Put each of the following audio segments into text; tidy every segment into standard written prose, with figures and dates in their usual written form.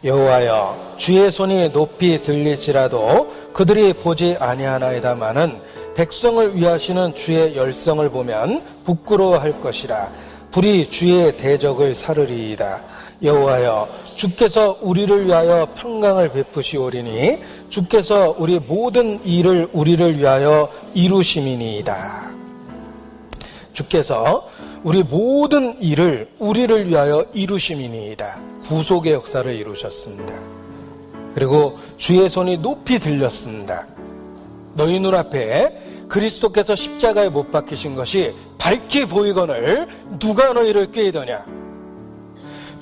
여호와여, 주의 손이 높이 들릴지라도 그들이 보지 아니하나이다마는 백성을 위하시는 주의 열성을 보면 부끄러워할 것이라. 불이 주의 대적을 사르리이다. 여호와여, 주께서 우리를 위하여 평강을 베푸시오리니 주께서 우리 모든 일을 우리를 위하여 이루심이니이다. 주께서 우리 모든 일을 우리를 위하여 이루심이니이다. 구속의 역사를 이루셨습니다. 그리고 주의 손이 높이 들렸습니다. 너희 눈앞에 그리스도께서 십자가에 못 박히신 것이 밝히 보이거늘 누가 너희를 꾀이더냐.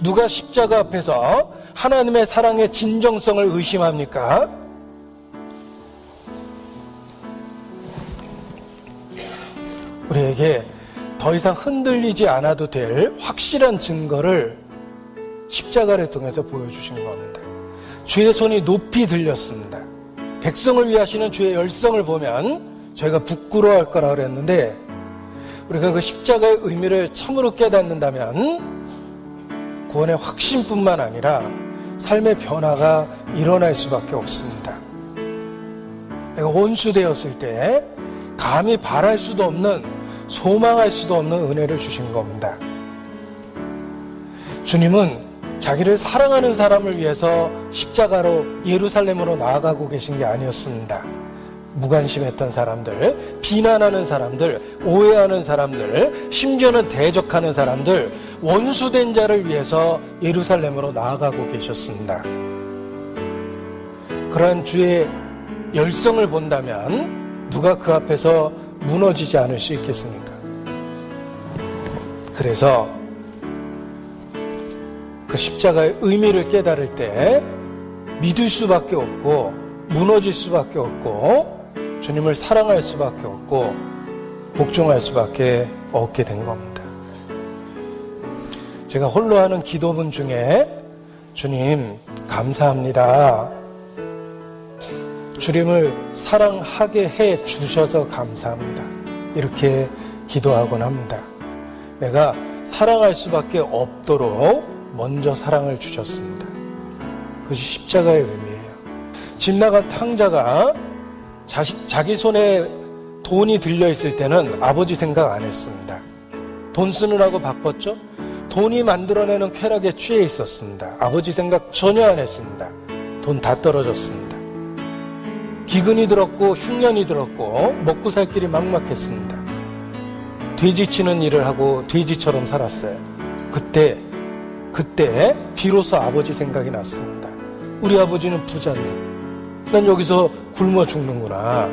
누가 십자가 앞에서 하나님의 사랑의 진정성을 의심합니까? 우리에게 더 이상 흔들리지 않아도 될 확실한 증거를 십자가를 통해서 보여주신 겁니다. 주의 손이 높이 들렸습니다. 백성을 위하시는 주의 열성을 보면 저희가 부끄러워할 거라 그랬는데, 우리가 그 십자가의 의미를 참으로 깨닫는다면 구원의 확신뿐만 아니라 삶의 변화가 일어날 수밖에 없습니다. 내가 원수되었을 때 감히 바랄 수도 없는, 소망할 수도 없는 은혜를 주신 겁니다. 주님은 자기를 사랑하는 사람을 위해서 십자가로 예루살렘으로 나아가고 계신 게 아니었습니다. 무관심했던 사람들, 비난하는 사람들, 오해하는 사람들, 심지어는 대적하는 사람들, 원수된 자를 위해서 예루살렘으로 나아가고 계셨습니다. 그러한 주의 열성을 본다면 누가 그 앞에서 무너지지 않을 수 있겠습니까? 그래서 그 십자가의 의미를 깨달을 때 믿을 수밖에 없고 무너질 수밖에 없고 주님을 사랑할 수밖에 없고 복종할 수밖에 없게 된 겁니다. 제가 홀로 하는 기도문 중에 주님 감사합니다. 주님을 사랑하게 해 주셔서 감사합니다. 이렇게 기도하곤 합니다. 내가 사랑할 수밖에 없도록 먼저 사랑을 주셨습니다. 그것이 십자가의 의미예요. 집 나간 탕자가 자기 손에 돈이 들려있을 때는 아버지 생각 안 했습니다. 돈 쓰느라고 바빴죠? 돈이 만들어내는 쾌락에 취해 있었습니다. 아버지 생각 전혀 안 했습니다. 돈 다 떨어졌습니다. 기근이 들었고 흉년이 들었고 먹고 살 길이 막막했습니다. 돼지 치는 일을 하고 돼지처럼 살았어요. 그때 비로소 아버지 생각이 났습니다. 우리 아버지는 부자인데 난 여기서 굶어 죽는구나.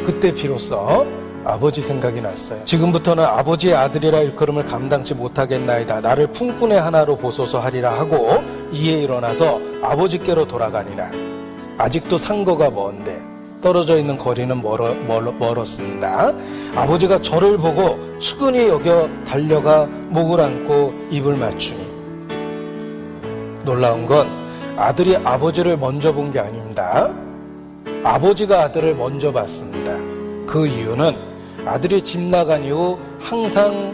그때 비로소 아버지 생각이 났어요. 지금부터는 아버지의 아들이라 일컬음을 감당치 못하겠나이다. 나를 품꾼의 하나로 보소서 하리라 하고 이에 일어나서 아버지께로 돌아가니라. 아직도 상거가 먼데 떨어져 있는 거리는 멀었습니다. 아버지가 저를 보고 측은히 여겨 달려가 목을 안고 입을 맞추니. 놀라운 건 아들이 아버지를 먼저 본 게 아닙니다. 아버지가 아들을 먼저 봤습니다. 그 이유는 아들이 집 나간 이후 항상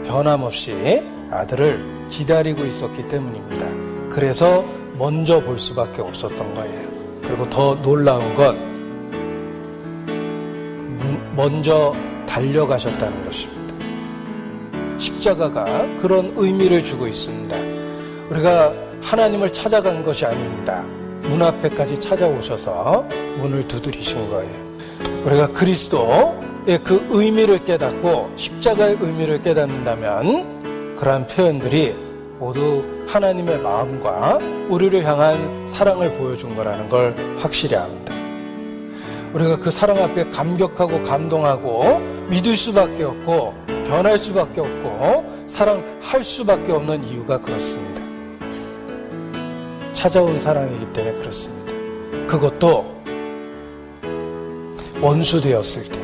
변함없이 아들을 기다리고 있었기 때문입니다. 그래서 먼저 볼 수밖에 없었던 거예요. 그리고 더 놀라운 건 먼저 달려가셨다는 것입니다. 십자가가 그런 의미를 주고 있습니다. 우리가 하나님을 찾아간 것이 아닙니다. 문 앞에까지 찾아오셔서 문을 두드리신 거예요. 우리가 그리스도의 그 의미를 깨닫고 십자가의 의미를 깨닫는다면 그러한 표현들이 모두 하나님의 마음과 우리를 향한 사랑을 보여준 거라는 걸 확실히 압니다. 우리가 그 사랑 앞에 감격하고 감동하고 믿을 수밖에 없고 변할 수밖에 없고 사랑할 수밖에 없는 이유가 그렇습니다. 찾아온 사랑이기 때문에 그렇습니다. 그것도 원수 되었을 때,